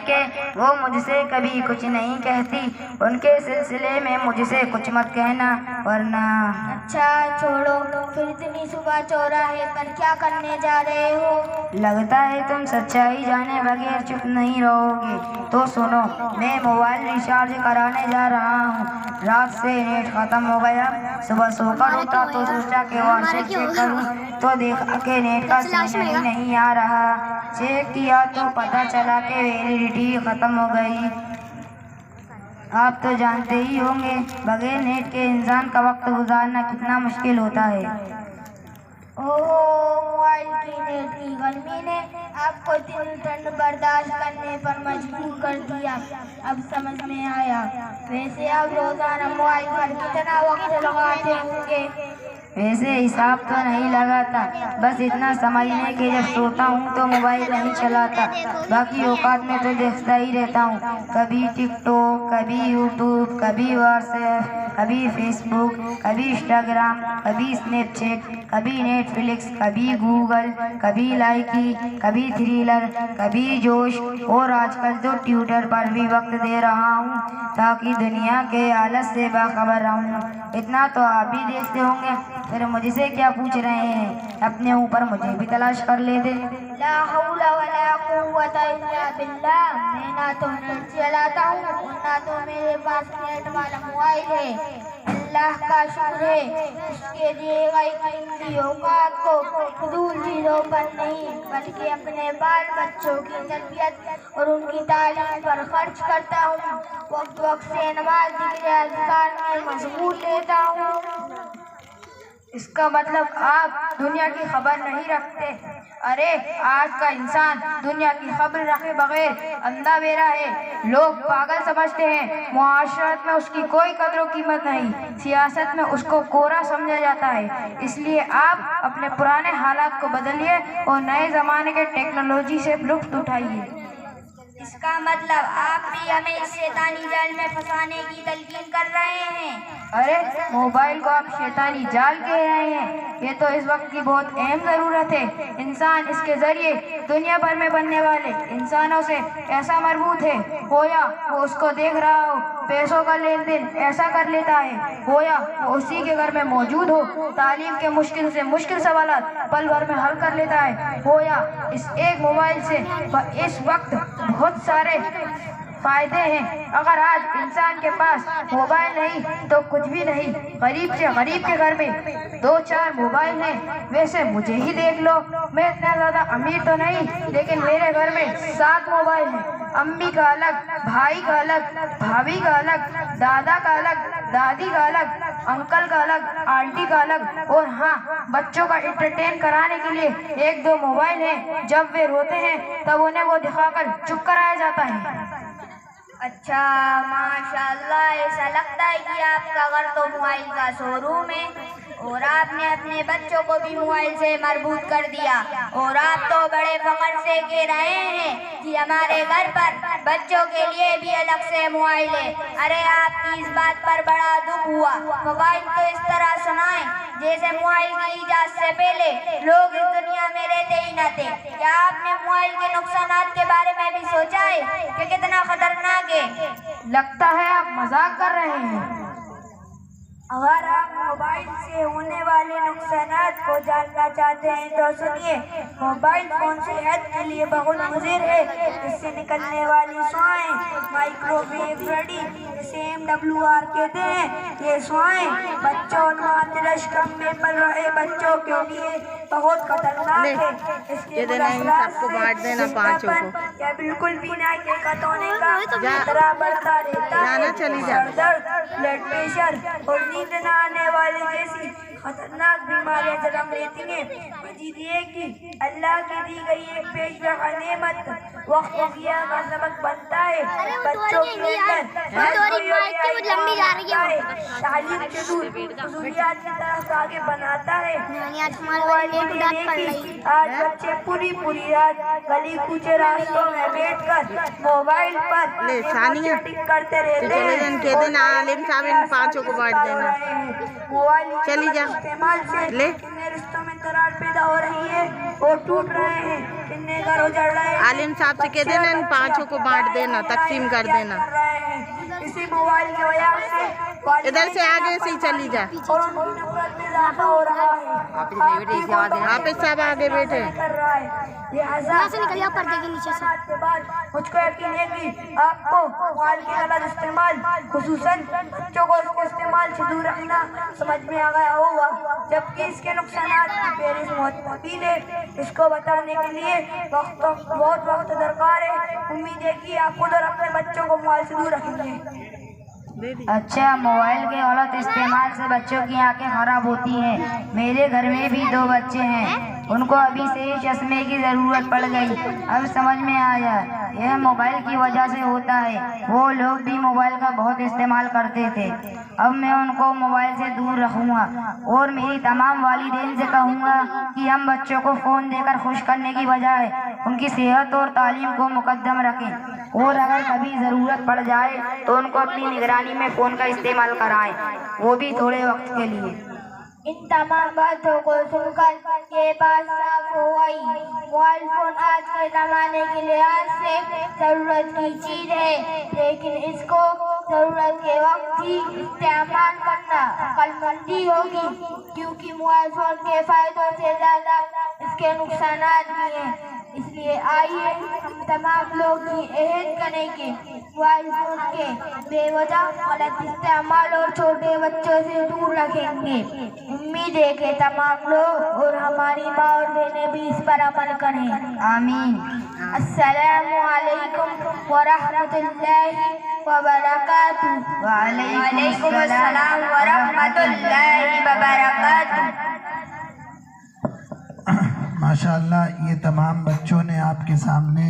हैं कि वो मुझसे कभी कुछ नहीं कहती, उनके सिलसिले में मुझसे कुछ मत कहना वरना। अच्छा छोड़ो, फिर इतनी सुबह चौराहे पर क्या करने जा रहे हो? लगता है तुम सच्चाई जाने बगैर चुप नहीं रहोगे, तो सुनो। मैं मोबाइल रिचार्ज कराने जा रहा हूँ। रात से नेट खत्म हो गया। सुबह सोकर उठा तो सोचा कि व्हाट्सएप चेक करूँ, तो देखा कि नेट का सिग्नल ही नहीं आ रहा। चेक किया तो पता चला कि वैलिडिटी खत्म हो गई। आप तो जानते ही होंगे बगैर नेट के इंसान का वक्त गुजारना कितना मुश्किल होता है। ओहो, मोबाइल की नेट की गर्मी ने आपको इतनी ठंड बर्दाश्त करने पर मजबूर कर दिया। अब समझ में आया। वैसे आप रोजाना मोबाइल पर कितना वक्त लगाते होंगे? वैसे हिसाब तो नहीं लगाता, बस इतना समझने के जब सोता हूँ तो मोबाइल नहीं चलाता। बाकी औकात में तो देखता ही रहता हूँ। कभी टिकटॉक, कभी यूट्यूब, कभी व्हाट्सएप, कभी फेसबुक, कभी इंस्टाग्राम, कभी स्नैपचैट, कभी नेटफ्लिक्स, कभी गूगल, कभी लाइकी, कभी थ्रिलर, कभी जोश, और आजकल तो ट्विटर पर भी वक्त दे रहा हूँ ताकि दुनिया के हालत से बाखबर रहूँ। इतना तो आप भी देखते होंगे, फिर मुझसे क्या पूछ रहे हैं? अपने ऊपर मुझे भी तलाश कर लेते। ला हौला वला कुव्वता इल्ला बिल्लाह। मैं ना तो नेट चलाता हूँ और ना तो मेरे पास नेट वाला मोबाइल है। अल्लाह का शुक्र है, उसके दिए गई कीमती औकात को फजूल चीजों पर नहीं बल्कि अपने बाल बच्चों की तरबियत और उनकी तालीम पर खर्च करता हूँ। वक्त वक्त से नमाज, जिक्र, अज़कार में मशगूल लेता हूँ। इसका मतलब आप दुनिया की खबर नहीं रखते? अरे आज का इंसान दुनिया की खबर रखे बगैर अंधा बेरा है। लोग पागल समझते हैं। मुआशरत में उसकी कोई कदर कीमत नहीं, सियासत में उसको कोरा समझा जाता है। इसलिए आप अपने पुराने हालात को बदलिए और नए जमाने के टेक्नोलॉजी से लुत्फ उठाइए। इसका मतलब आप भी हमें इस शैतानी जाल में फंसाने की तलकीन कर रहे हैं। अरे मोबाइल को आप शैतानी जाल कह रहे हैं? ये तो इस वक्त की बहुत अहम ज़रूरत है। इंसान इसके जरिए दुनिया भर में बनने वाले इंसानों से ऐसा मरबूत है, गोया वो उसको देख रहा हो। पैसों का लेन देन ऐसा कर लेता है गोया वो उसी के घर में मौजूद हो। तालीम के मुश्किल से मुश्किल सवालात पल भर में हल कर लेता है गोया इस एक मोबाइल से। इस वक्त बहुत सारे फायदे हैं। अगर आज इंसान के पास मोबाइल नहीं तो कुछ भी नहीं। गरीब से गरीब के घर में 2-4 मोबाइल हैं। वैसे मुझे ही देख लो, मैं इतना ज्यादा अमीर तो नहीं, लेकिन मेरे घर में 7 मोबाइल हैं। अम्मी का अलग, भाई का अलग, भाभी का अलग, दादा का अलग, दादी का अलग, अंकल का अलग, आंटी का अलग, और हाँ, बच्चों का एंटरटेन कराने के लिए 1-2 मोबाइल हैं। जब वे रोते हैं तब उन्हें वो दिखाकर चुप कराया जाता है। अच्छा, माशाल्लाह, ऐसा लगता है कि आपका घर तो मोबाइल का शोरूम है और आपने अपने बच्चों को भी मोबाइल से मरबूत कर दिया। और आप तो बड़े फख्र से कह रहे हैं कि हमारे घर पर बच्चों के लिए भी अलग से मोबाइल है। अरे आपकी इस बात पर बड़ा दुख हुआ। मोबाइल तो इस तरह सुनाएं जैसे मोबाइल की इजाद से पहले लोग इस दुनिया में रहते ही न थे। क्या आपने मोबाइल के नुकसानात के बारे में भी सोचा है कि कितना खतरनाक है? लगता है आप मजाक कर रहे हैं। अगर आप मोबाइल से होने वाले नुकसानात को जानना चाहते हैं तो सुनिए। मोबाइल फोन सेहत के लिए बहुत मुज़िर है। इससे निकलने वाली शुआएं माइक्रोवेव रेडी, जिसे MWR कहते हैं, ये शुआएं बच्चों और मातरश कम में पल रहे बच्चों के लिए बहुत खतरनाक है। इसके या बिल्कुल भी ना के कतोने का खतरा बढ़ता रहता है। दर्द, ब्लड प्रेशर और नींद न आने वाली जैसी खतरनाक बीमारियां जन्म लेती हैं। मजीद ये कि अल्लाह की दी गई एक पेशवा नेमत वक्त का सबक बनता है। बच्चों के अंदर तालीम के ज़रूरियात की तरफ आगे बनाता है। आज बच्चे पूरी रात गली कूचे रास्तों में बैठकर मोबाइल पर चैटिंग करते रहते हैं। आलिम साहब इन 5 को बांट देना। मोबाइल चली जा इस्तेमाल से ले रिश्तों में दरार पैदा हो रही है वो टूट रहे हैं, कितने घर उजड़ रहे हैं। आलिम साहब से कह देना इन 5 को बांट देना, तकसीम कर देना। इसी मोबाइल की वजह से इधर से आगे से ही चली जा। और उनकी नफरत में इजाफा हो रहा है। हाफिज साहब आगे बैठे। कर रहा है लिहाजा से निकलिए पर्दे के नीचे से। के बाद मुझको यकीन है कि आपको मोबाइल के गलत इस्तेमाल, खुसूसन बच्चों को इसके इस्तेमाल से दूर रखना समझ में आ गया होगा, जबकि इसके नुकसानात की फहरिस्त बहुत है। इसको बताने के लिए बहुत वक्त दरकार है। उम्मीद है कि आप खुद और अपने बच्चों को मोबाइल से दूर रखेंगे। अच्छा, मोबाइल के गलत इस्तेमाल से बच्चों की आंखें खराब होती हैं। मेरे घर में भी 2 बच्चे हैं, उनको अभी से ही चश्मे की ज़रूरत पड़ गई। अब समझ में आया यह मोबाइल की वजह से होता है। वो लोग भी मोबाइल का बहुत इस्तेमाल करते थे। अब मैं उनको मोबाइल से दूर रखूँगा और मेरी तमाम वालिदैन से कहूँगा कि हम बच्चों को फ़ोन देकर खुश करने की बजाय उनकी सेहत और तालीम को मुकद्दम रखें, और अगर कभी ज़रूरत पड़ जाए तो उनको अपनी निगरानी में फ़ोन का इस्तेमाल कराएं, वो भी थोड़े वक्त के लिए। इन तमाम बातों को सुनकर ये बात साफ हो गई, मोबाइल फोन आज के ज़माने के लिहाज से ज़रूरत की चीज़ है, लेकिन इसको ज़रूरत के वक्त ही इस्तेमाल करना अक्लमंदी होगी, क्योंकि मोबाइल फोन के फ़ायदों से ज़्यादा इसके नुकसानात भी हैं। इसलिए आइए हम तमाम लोग ये अहद करें कि मोबाइल फोन के बेवजह गलत इस्तेमाल और छोटे बच्चों से दूर रखेंगे। उम्मीद है कि तमाम लोग और हमारी माँ और बहनें भी इस पर अमल करें। आमीन। अस्सलामु अलैकुम व रहमतुल्लाहि व बरकातुहू। वालेकुम अस्सलाम व रहमतुल्लाहि व बरकातुहू। माशाअल्लाह, ये तमाम बच्चों ने आपके सामने